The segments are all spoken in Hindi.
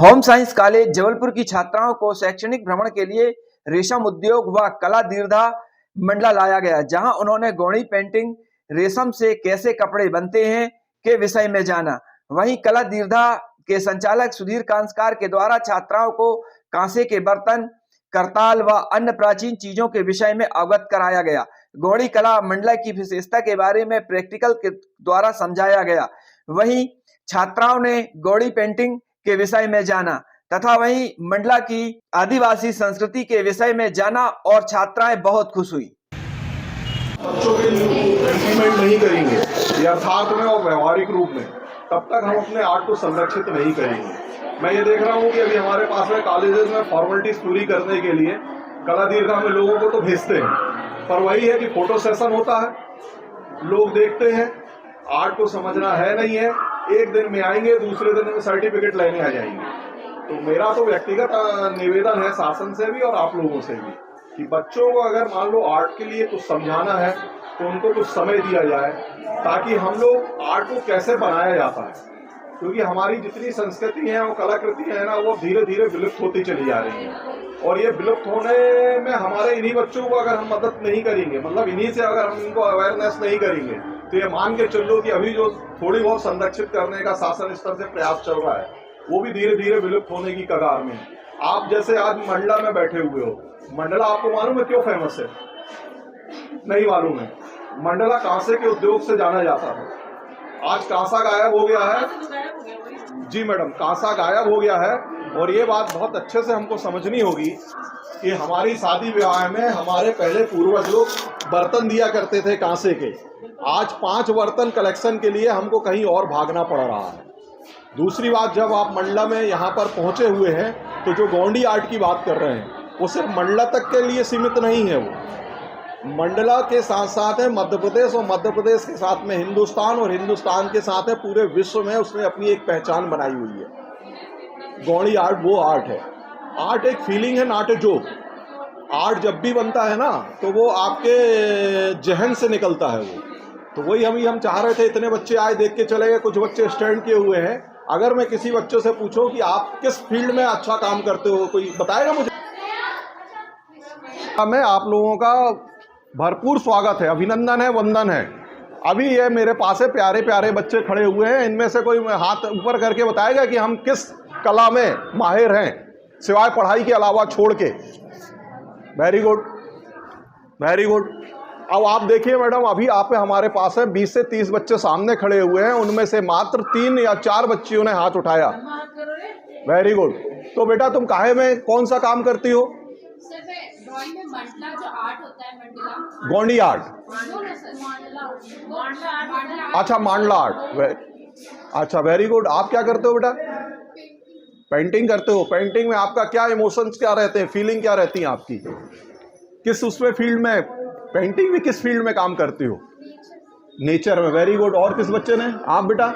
होम साइंस कॉलेज जबलपुर की छात्राओं को शैक्षणिक भ्रमण के लिए रेशम उद्योग व कला दीर्घा मंडला लाया गया, जहां उन्होंने गौड़ी पेंटिंग, रेशम से कैसे कपड़े बनते हैं के विषय में जाना। वहीं कला दीर्घा के संचालक सुधीर कांसकार के द्वारा छात्राओं को कांसे के बर्तन, करताल व अन्य प्राचीन चीजों के विषय में अवगत कराया गया। गौड़ी कला मंडला की विशेषता के बारे में प्रैक्टिकल के द्वारा समझाया गया। वहीं छात्राओं ने गौड़ी पेंटिंग के विषय में जाना तथा वहीं मंडला की आदिवासी संस्कृति के विषय में जाना और छात्राएं बहुत खुश हुई। बच्चों के इम्प्लीमेंट नहीं करेंगे यथार्थ में और व्यवहारिक रूप में, तब तक हम अपने आर्ट को संरक्षित नहीं करेंगे। मैं ये देख रहा हूँ कि अभी हमारे पास में कॉलेजेस में फॉर्मेलिटीज पूरी करने के लिए कला दीर्घा में लोगों को तो भेजते हैं, पर वही है कि फोटो सेशन होता है, लोग देखते हैं, आर्ट को समझना है नहीं है, एक दिन में आएंगे, दूसरे दिन में सर्टिफिकेट लेने आ जाएंगे। तो मेरा तो व्यक्तिगत निवेदन है शासन से भी और आप लोगों से भी कि बच्चों को अगर मान लो आर्ट के लिए कुछ समझाना है तो उनको कुछ समय दिया जाए, ताकि हम लोग आर्ट को कैसे बनाया जाता है, क्योंकि हमारी जितनी संस्कृति है और कलाकृति है ना, वो धीरे धीरे विलुप्त होती चली जा रही है। और ये विलुप्त होने में हमारे इन्हीं बच्चों को अगर हम मदद नहीं करेंगे, मतलब इन्हीं से अगर हम इनको अवेयरनेस नहीं करेंगे, तो ये मान के चलो कि अभी जो थोड़ी बहुत संरक्षित करने का शासन स्तर से प्रयास चल रहा है, वो भी धीरे धीरे विलुप्त होने की कगार में। आप जैसे आज मंडला में बैठे हुए हो, मंडला आपको मालूम है क्यों फेमस है? नहीं मालूम है। मंडला कांसे के उद्योग से जाना जाता था, आज कांसा गायब हो गया है। जी मैडम, कांसा गायब हो गया है। और ये बात बहुत अच्छे से हमको समझनी होगी कि हमारी शादी विवाह में हमारे पहले पूर्वज लोग बर्तन दिया करते थे कांसे के। आज 5 बर्तन कलेक्शन के लिए हमको कहीं और भागना पड़ रहा है। दूसरी बात, जब आप मंडला में यहाँ पर पहुँचे हुए हैं तो जो गोंडी आर्ट की बात कर रहे हैं वो सिर्फ मंडला तक के लिए सीमित नहीं है, वो मंडला के साथ साथ है मध्य प्रदेश, और मध्य प्रदेश के साथ में हिंदुस्तान, और हिंदुस्तान के साथ है पूरे विश्व में उसने अपनी एक पहचान बनाई हुई है। गौड़ी आर्ट वो आर्ट है, आर्ट एक फीलिंग है, नॉट ए जोक। आर्ट जब भी बनता है ना तो वो आपके जहन से निकलता है वो। तो वही हम चाह रहे थे, इतने बच्चे आए देख के चले गए, कुछ बच्चे स्टैंड किए हुए हैं। अगर मैं किसी बच्चों से पूछूं कि आप किस फील्ड में अच्छा काम करते हो, कोई बताएगा मुझे? मैं आप लोगों का भरपूर स्वागत है, अभिनंदन है, वंदन है। अभी ये मेरे पास है प्यारे प्यारे बच्चे खड़े हुए हैं, इनमें से कोई हाथ ऊपर करके बताएगा कि हम किस कला में माहिर हैं सिवाय पढ़ाई के अलावा छोड़ के? Very good, very good. अब आप देखिए मैडम, अभी आप हमारे पास है 20 से 30 बच्चे सामने खड़े हुए हैं, उनमें से मात्र 3 या 4 बच्चियों ने हाथ उठाया। Very good. तो बेटा तुम काहे में कौन सा काम करती हो? मंडला जो आर्ट होता है, मंडला गोंडी आर्ट। अच्छा, मांडला आर्ट। अच्छा, वेरी गुड। आप क्या करते हो बेटा? पेंटिंग करते हो। पेंटिंग में आपका क्या इमोशंस क्या रहते हैं, फीलिंग क्या रहती है आपकी? किस उसमें फील्ड में, पेंटिंग में किस फील्ड में काम करती हो? नेचर में। Very good. और किस बच्चे ने? आप बेटा?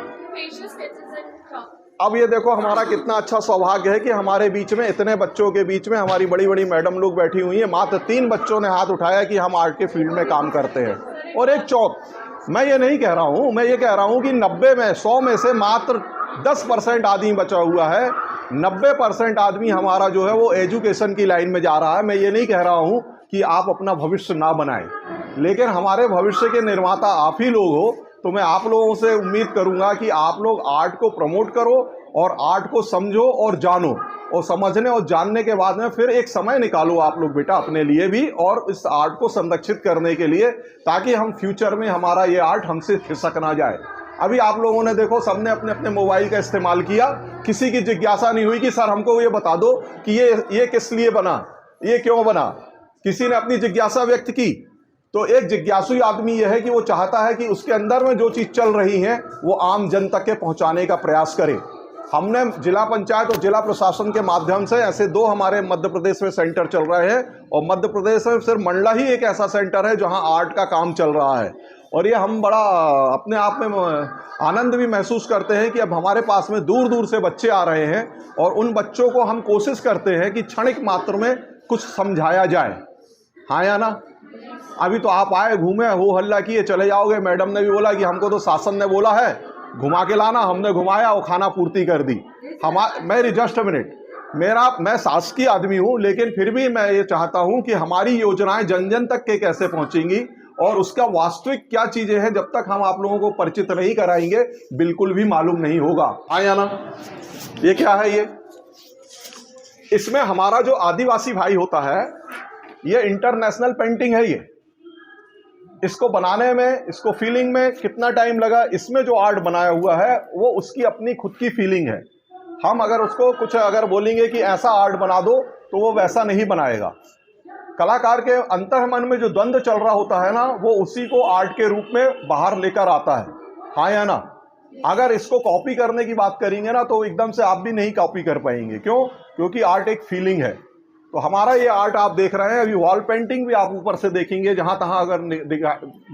अब ये देखो हमारा कितना अच्छा सौभाग्य है कि हमारे बीच में, इतने बच्चों के बीच में हमारी बड़ी बड़ी मैडम लोग बैठी हुई हैं। मात्र 3 बच्चों ने हाथ उठाया कि हम आर्ट के फील्ड में काम करते हैं। और एक चौक, मैं ये नहीं कह रहा हूँ, मैं ये कह रहा हूँ कि 90 में 100 में से मात्र 10% आदमी बचा हुआ है। 90% आदमी हमारा जो है वो एजुकेशन की लाइन में जा रहा है। मैं ये नहीं कह रहा हूँ कि आप अपना भविष्य ना बनाएं, लेकिन हमारे भविष्य के निर्माता आप ही लोग हो। तो मैं आप लोगों से उम्मीद करूंगा कि आप लोग आर्ट को प्रमोट करो और आर्ट को समझो और जानो, और समझने और जानने के बाद में फिर एक समय निकालो आप लोग बेटा अपने लिए भी, और इस आर्ट को संरक्षित करने के लिए, ताकि हम फ्यूचर में हमारा ये आर्ट हमसे खिसक ना जाए। अभी आप लोगों ने देखो, सबने अपने अपने मोबाइल का इस्तेमाल किया, किसी की जिज्ञासा नहीं हुई कि सर हमको ये बता दो कि ये किस लिए बना, ये क्यों बना। किसी ने अपनी जिज्ञासा व्यक्त की। तो एक जिज्ञासु आदमी यह है कि वो चाहता है कि उसके अंदर में जो चीज़ चल रही है वो आम जन तक के पहुंचाने का प्रयास करे। हमने जिला पंचायत और जिला प्रशासन के माध्यम से ऐसे 2 हमारे मध्य प्रदेश में सेंटर चल रहे हैं, और मध्य प्रदेश में सिर्फ मंडला ही एक ऐसा सेंटर है जहां आर्ट का काम चल रहा है। और ये हम बड़ा अपने आप में आनंद भी महसूस करते हैं कि अब हमारे पास में दूर दूर से बच्चे आ रहे हैं, और उन बच्चों को हम कोशिश करते हैं कि क्षणिक मात्र में कुछ समझाया जाए। हाँ या ना? अभी तो आप आए, घूमे, हो हल्ला किए, चले जाओगे। मैडम ने भी बोला कि हमको तो शासन ने बोला है घुमा के लाना, हमने घुमाया और खाना पूर्ति कर दी। मेरी जस्ट अ मिनट, मैं शासकीय आदमी हूं, लेकिन फिर भी मैं ये चाहता हूं कि हमारी योजनाएं जन जन तक के कैसे पहुंचेंगी और उसका वास्तविक क्या चीजें हैं, जब तक हम आप लोगों को परिचित नहीं कराएंगे बिल्कुल भी मालूम नहीं होगा। आया ना, ये क्या है? ये इसमें हमारा जो आदिवासी भाई होता है, ये इंटरनेशनल पेंटिंग है। ये इसको बनाने में, इसको फीलिंग में कितना टाइम लगा, इसमें जो आर्ट बनाया हुआ है वो उसकी अपनी खुद की फीलिंग है। हम अगर उसको कुछ अगर बोलेंगे कि ऐसा आर्ट बना दो तो वो वैसा नहीं बनाएगा। कलाकार के अंतर्मन में जो द्वंद्व चल रहा होता है ना, वो उसी को आर्ट के रूप में बाहर लेकर आता है। हाँ या ना? अगर इसको कॉपी करने की बात करेंगे ना तो एकदम से आप भी नहीं कॉपी कर पाएंगे। क्यों? क्योंकि आर्ट एक फीलिंग है। तो हमारा ये आर्ट आप देख रहे हैं, अभी वॉल पेंटिंग भी आप ऊपर से देखेंगे, जहां तहां अगर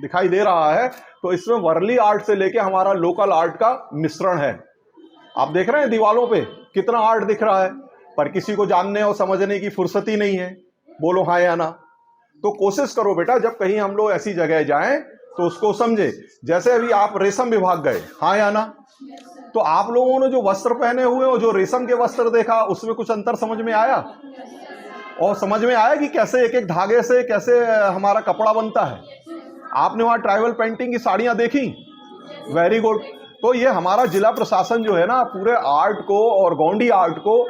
दिखाई दे रहा है तो इसमें वर्ली आर्ट से लेके हमारा लोकल आर्ट का मिश्रण है। आप देख रहे हैं दीवालों पे कितना आर्ट दिख रहा है, पर किसी को जानने और समझने की फुर्सत ही नहीं है। बोलो हाँ या ना? तो कोशिश करो बेटा, जब कहीं हम लोग ऐसी जगह जाएं तो उसको समझे। जैसे अभी आप रेशम विभाग गए, हाँ या ना? तो आप लोगों ने जो वस्त्र पहने हुए और जो रेशम के वस्त्र देखा, उसमें कुछ अंतर समझ में आया? और समझ में आया कि कैसे एक एक धागे से कैसे हमारा कपड़ा बनता है? आपने वहां ट्राइबल पेंटिंग की साड़ियां देखी? Very good. तो ये हमारा जिला प्रशासन जो है ना, पूरे आर्ट को और गोंडी आर्ट को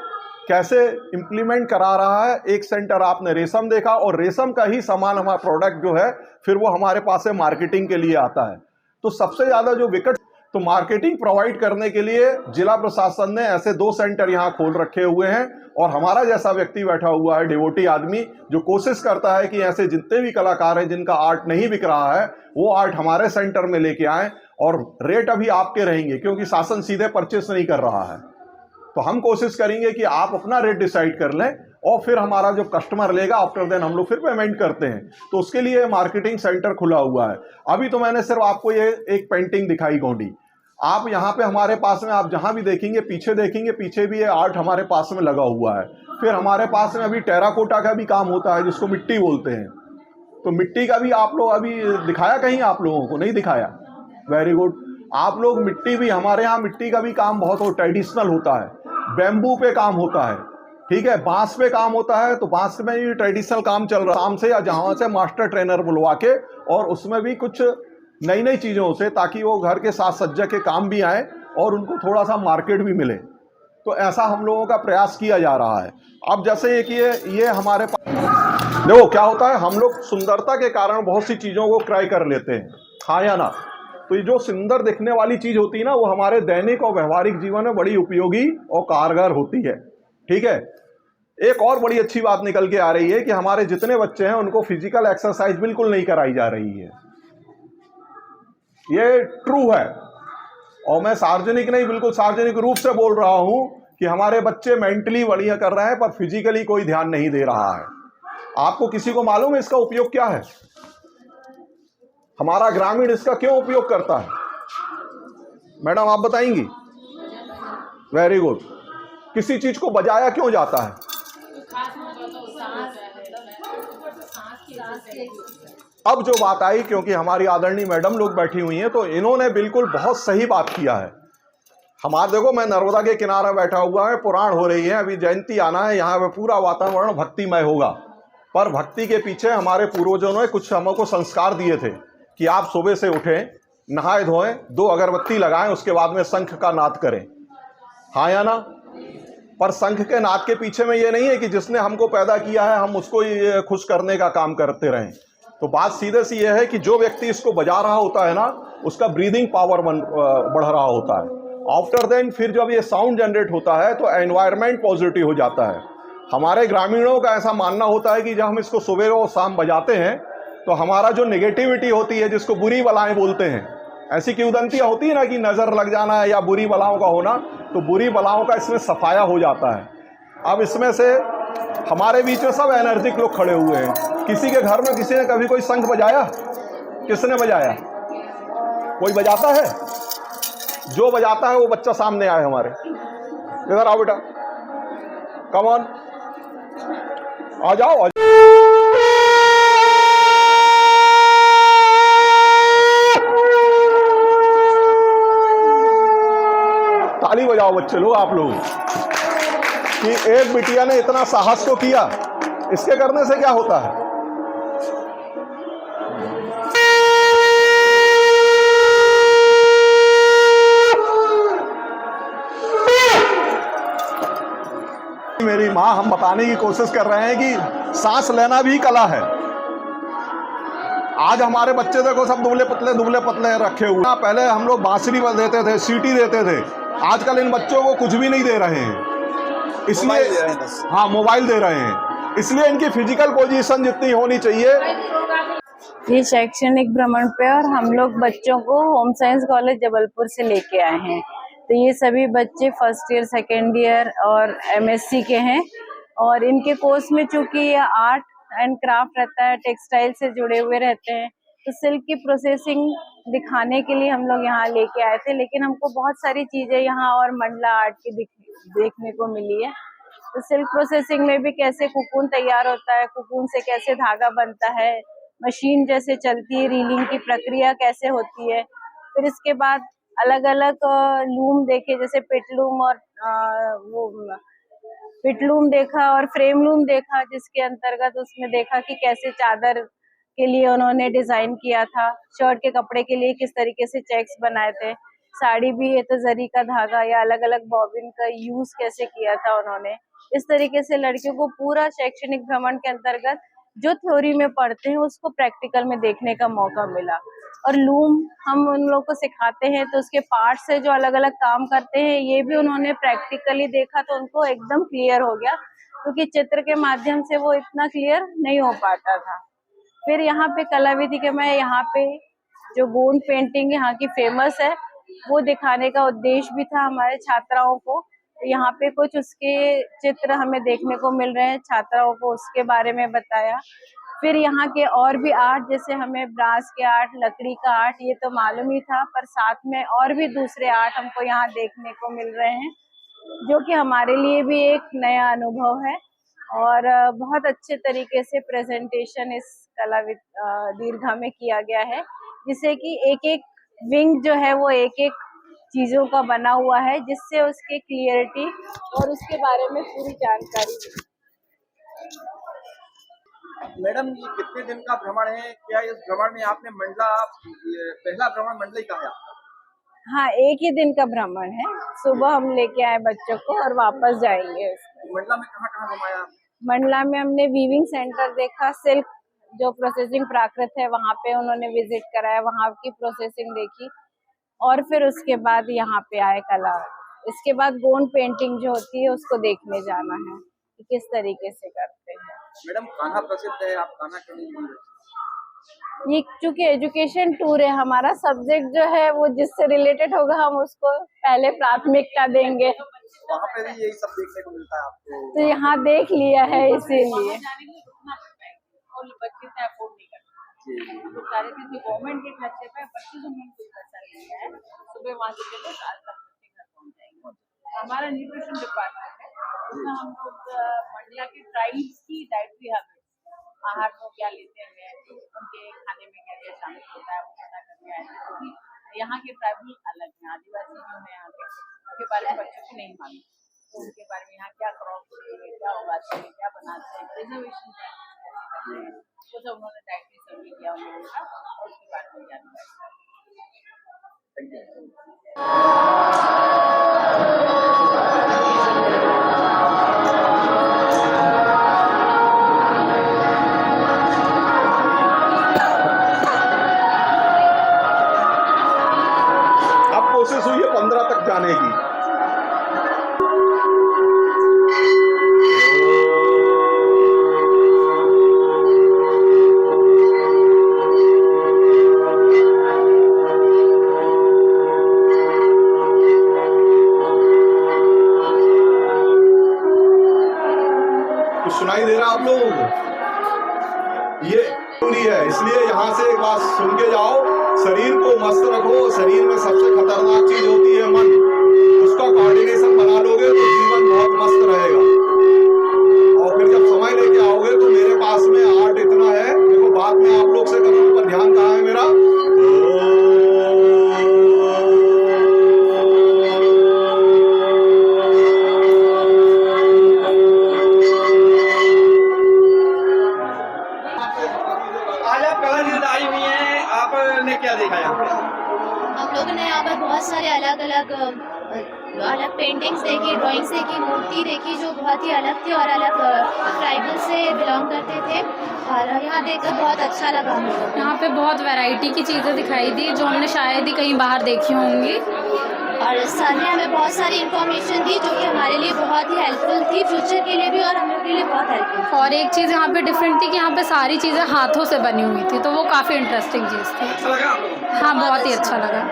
कैसे इंप्लीमेंट करा रहा है। एक सेंटर आपने रेशम देखा, और रेशम का ही सामान हमारा प्रोडक्ट जो है फिर वो हमारे पास से मार्केटिंग के लिए आता है। तो सबसे ज्यादा जो विकट, तो मार्केटिंग प्रोवाइड करने के लिए जिला प्रशासन ने ऐसे 2 सेंटर यहाँ खोल रखे हुए हैं। और हमारा जैसा व्यक्ति बैठा हुआ है, डिवोटी आदमी, जो कोशिश करता है कि ऐसे जितने भी कलाकार हैं जिनका आर्ट नहीं बिक रहा है, वो आर्ट हमारे सेंटर में लेके आए। और रेट अभी आपके रहेंगे, क्योंकि शासन सीधे परचेस नहीं कर रहा है। तो हम कोशिश करेंगे कि आप अपना रेट डिसाइड कर लें, और फिर हमारा जो कस्टमर लेगा आफ्टर देन हम लोग फिर पेमेंट करते हैं। तो उसके लिए मार्केटिंग सेंटर खुला हुआ है। अभी तो मैंने सिर्फ आपको ये एक पेंटिंग दिखाई गोंडी। आप यहाँ पे हमारे पास में, आप जहां भी देखेंगे, पीछे देखेंगे, पीछे भी ये आर्ट हमारे पास में लगा हुआ है। फिर हमारे पास में अभी टेराकोटा का भी काम होता है, जिसको मिट्टी बोलते हैं। तो मिट्टी का भी आप लोग अभी दिखाया कहीं? आप लोगों को नहीं दिखाया? Very good. आप लोग मिट्टी भी, हमारे यहाँ मिट्टी का भी काम बहुत ट्रेडिशनल होता है। बैम्बू पे काम होता है, ठीक है, बांस पे काम होता है। तो बांस में भी ट्रेडिशनल काम चल रहा है, शाम से या जहां से मास्टर ट्रेनर बुलवा के, और उसमें भी कुछ नई नई चीजों से, ताकि वो घर के साथ सज्जा के काम भी आए और उनको थोड़ा सा मार्केट भी मिले। तो ऐसा हम लोगों का प्रयास किया जा रहा है। अब जैसे एक ये हमारे पास देखो क्या होता है, हम लोग सुंदरता के कारण बहुत सी चीजों को क्रय कर लेते हैं, हाँ या ना? तो ये जो सुंदर दिखने वाली चीज होती है ना, वो हमारे दैनिक और व्यवहारिक जीवन में बड़ी उपयोगी और कारगर होती है, ठीक है। एक और बड़ी अच्छी बात निकल के आ रही है कि हमारे जितने बच्चे हैं उनको फिजिकल एक्सरसाइज बिल्कुल नहीं कराई जा रही है। ये ट्रू है, और मैं सार्वजनिक नहीं, बिल्कुल सार्वजनिक रूप से बोल रहा हूं कि हमारे बच्चे मेंटली बढ़िया कर रहे हैं, पर फिजिकली कोई ध्यान नहीं दे रहा है। आपको किसी को मालूम है इसका उपयोग क्या है? हमारा ग्रामीण इसका क्यों उपयोग करता है? मैडम आप बताएंगी? Very good. किसी चीज को बजाया क्यों जाता है? अब जो बात आई, क्योंकि हमारी आदरणीय मैडम लोग बैठी हुई हैं, तो इन्होंने बिल्कुल बहुत सही बात किया है। हमारे देखो, मैं नर्मदा के किनारे बैठा हुआ है, पुराण हो रही है, अभी जयंती आना है, यहाँ पे पूरा वातावरण भक्तिमय होगा। पर भक्ति के पीछे हमारे पूर्वजों ने कुछ हमको संस्कार दिए थे कि आप सुबह से उठें, नहाए धोएं, 2 अगरबत्ती लगाएं, उसके बाद में शंख का नाद करें, हाँ या ना? पर शंख के नाद के पीछे में ये नहीं है कि जिसने हमको पैदा किया है हम उसको ही खुश करने का काम करते रहें। तो बात सीधे सी यह है कि जो व्यक्ति इसको बजा रहा होता है ना, उसका ब्रीदिंग पावर बढ़ रहा होता है। आफ्टर देन फिर जब ये साउंड जनरेट होता है तो एनवायरनमेंट पॉजिटिव हो जाता है। हमारे ग्रामीणों का ऐसा मानना होता है कि जब हम इसको सुबह और शाम बजाते हैं तो हमारा जो नेगेटिविटी होती है, जिसको बुरी बलाएं बोलते हैं, ऐसी किंवदंतियां होती है ना कि नजर लग जाना या बुरी बलाओं का होना, तो बुरी बलाओं का इसमें सफाया हो जाता है। अब इसमें से हमारे बीच में सब एनर्जिक लोग खड़े हुए हैं। किसी के घर में किसी ने कभी कोई शंख बजाया? किसने बजाया? कोई बजाता है? जो बजाता है वो बच्चा सामने आए हमारे, इधर आओ बेटा, कम ऑन, आ जाओ। ताली बजाओ बच्चे लोग आप लोग कि एक बिटिया ने इतना साहस तो किया। इसके करने से क्या होता है? मेरी माँ, हम बताने की कोशिश कर रहे हैं कि सांस लेना भी कला है। आज हमारे बच्चे देखो सब दुबले पतले रखे हुए। पहले हम लोग बांसुरी देते थे, सीटी देते थे। आजकल इन बच्चों को कुछ भी नहीं दे रहे हैं, इसलिए हाँ मोबाइल दे रहे हैं। इसलिए इनकी फिजिकल पोजीशन जितनी होनी चाहिए। ये शैक्षणिक भ्रमण पे और हम लोग बच्चों को होम साइंस कॉलेज जबलपुर से लेके आए हैं। तो ये सभी बच्चे फर्स्ट ईयर, सेकेंड ईयर और MSc के हैं। और इनके कोर्स में चूंकि ये आर्ट एंड क्राफ्ट रहता है, टेक्सटाइल से जुड़े हुए रहते हैं, तो सिल्क की प्रोसेसिंग दिखाने के लिए हम लोग यहाँ लेके आए थे। लेकिन हमको बहुत सारी चीजें यहाँ और मंडला आर्ट की देखने को मिली है। तो सिल्क प्रोसेसिंग में भी कैसे कुकून तैयार होता है, कुकून से कैसे धागा बनता है, मशीन जैसे चलती है, रीलिंग की प्रक्रिया कैसे होती है। फिर इसके बाद अलग अलग लूम देखे, जैसे पिटलूम और पिटलूम देखा और फ्रेम लूम देखा, जिसके अंतर्गत उसमें देखा कि कैसे चादर के लिए उन्होंने डिजाइन किया था, शर्ट के कपड़े के लिए किस तरीके से चेक्स बनाए थे, साड़ी भी है तो जरी का धागा या अलग अलग बॉबिन का यूज कैसे किया था उन्होंने। इस तरीके से लड़कियों को पूरा शैक्षणिक भ्रमण के अंतर्गत जो थ्योरी में पढ़ते हैं उसको प्रैक्टिकल में देखने का मौका मिला। और लूम हम उन लोगों को सिखाते हैं तो उसके पार्ट से जो अलग अलग काम करते हैं ये भी उन्होंने प्रैक्टिकली देखा, तो उनको एकदम क्लियर हो गया, क्योंकि चित्र के माध्यम से वो इतना क्लियर नहीं हो पाता था। फिर यहाँ पे कला विधि के मैं यहाँ पे जो गोंद पेंटिंग यहाँ की फेमस है वो दिखाने का उद्देश्य भी था हमारे छात्राओं को। यहाँ पे कुछ उसके चित्र हमें देखने को मिल रहे हैं, छात्राओं को उसके बारे में बताया। फिर यहाँ के और भी आर्ट, जैसे हमें ब्रास के आर्ट, लकड़ी का आर्ट ये तो मालूम ही था, पर साथ में और भी दूसरे आर्ट हमको यहाँ देखने को मिल रहे हैं, जो कि हमारे लिए भी एक नया अनुभव है। और बहुत अच्छे तरीके से प्रेजेंटेशन इस कला दीर्घा में किया गया है, जिससे कि एक एक विंग जो है वो एक एक चीजों का बना हुआ है, जिससे उसके क्लियरिटी और उसके बारे में पूरी जानकारी। मैडम, ये कितने दिन का भ्रमण है? क्या इस भ्रमण में आपने मंडला, पहला भ्रमण मंडला ही का है आपका? हाँ, एक ही दिन का भ्रमण है। सुबह हम लेके आए बच्चों को और वापस जाएंगे। मंडला में कहाँ कहाँ घुमाया? मंडला में हमने वीविंग सेंटर देखा, सिल्क जो प्रोसेसिंग प्राकृत है वहाँ पे उन्होंने विजिट कराया, वहाँ की प्रोसेसिंग देखी। और फिर उसके बाद यहाँ पे आए कला। इसके बाद गोंद पेंटिंग जो होती है उसको देखने जाना है कि किस तरीके से करते हैं। मैडम, कान्हा प्रसिद्ध है, आप कान्हा क्यों नहीं गए? ये चूंकि एजुकेशन टूर है, हमारा सब्जेक्ट जो है वो जिससे रिलेटेड होगा हम उसको पहले प्राथमिकता देंगे। वहाँ पे भी यही सब देखने को मिलता है आपको? तो यहाँ देख लिया है इसीलिए। और बच्चे से अफोर्ड नहीं करते, तो सारे चीज गवर्नमेंट के खर्चे पे बच्चे जो मेन कोई खर्चा नहीं है, सुबह वहाँ से चलो साल तक बच्चे घर पहुँच जाएंगे। हमारा न्यूट्रिशन डिपार्टमेंट है, उसमें हम लोग मंडला के ट्राइब्स की डाइटरी हैबिट्स, आहार को क्या लेते हैं, उनके खाने में क्या क्या शामिल होता है वो पता करके आए हैं। क्योंकि यहाँ के ट्राइबल अलग हैं, आदिवासी जो है यहाँ के, उनके बारे में बच्चों को नहीं मालूम, तो उनके बारे में यहाँ क्या क्रॉप होती है, क्या उगाते हैं, क्या बनाते हैं, प्रिजर्वेशन क्या है, वो सब उन्होंने डाइटरी सर्वे किया उन्होंने और उसके बारे में जानकारी। अब कोशिश हुई है 15 तक जाने की। सुनाई दे रहा आप लोगों को? ये पूरी है, इसलिए यहाँ से एक बात सुन के जाओ। शरीर को मस्त रखो। शरीर में सबसे खतरनाक चीज होती है मन। उसका कोऑर्डिनेशन बना लोगे तो जीवन बहुत मस्त रहेगा। और फिर जब समय लेके आओगे तो मेरे पास में आर्ट इतना है, देखो बात में आप लोग से करूँ, पर ध्यान कहाँ है मेरा? यहाँ पे? हम लोगों ने यहाँ पर बहुत सारे अलग अलग पेंटिंग्स देखी, ड्राइंग्स देखी, मूर्ति देखी जो बहुत ही अलग थी और अलग ट्राइबल से बिलोंग करते थे और यहाँ देखकर बहुत अच्छा लगा हम लोगों को। यहाँ पे बहुत वैरायटी की चीज़ें दिखाई दी जो हमने शायद ही कहीं बाहर देखी होंगी। और सर ने हमें बहुत सारी इन्फॉर्मेशन दी जो कि हमारे लिए बहुत ही हेल्पफुल थी, फ्यूचर के लिए भी और हम लोग के लिए बहुत हेल्पफुल। और एक चीज़ यहाँ पे डिफरेंट थी कि यहाँ पे सारी चीज़ें हाथों से बनी हुई थी, तो वो काफ़ी इंटरेस्टिंग चीज़ थी। अच्छा लगा आप लोगों को? हाँ, बहुत ही अच्छा लगा।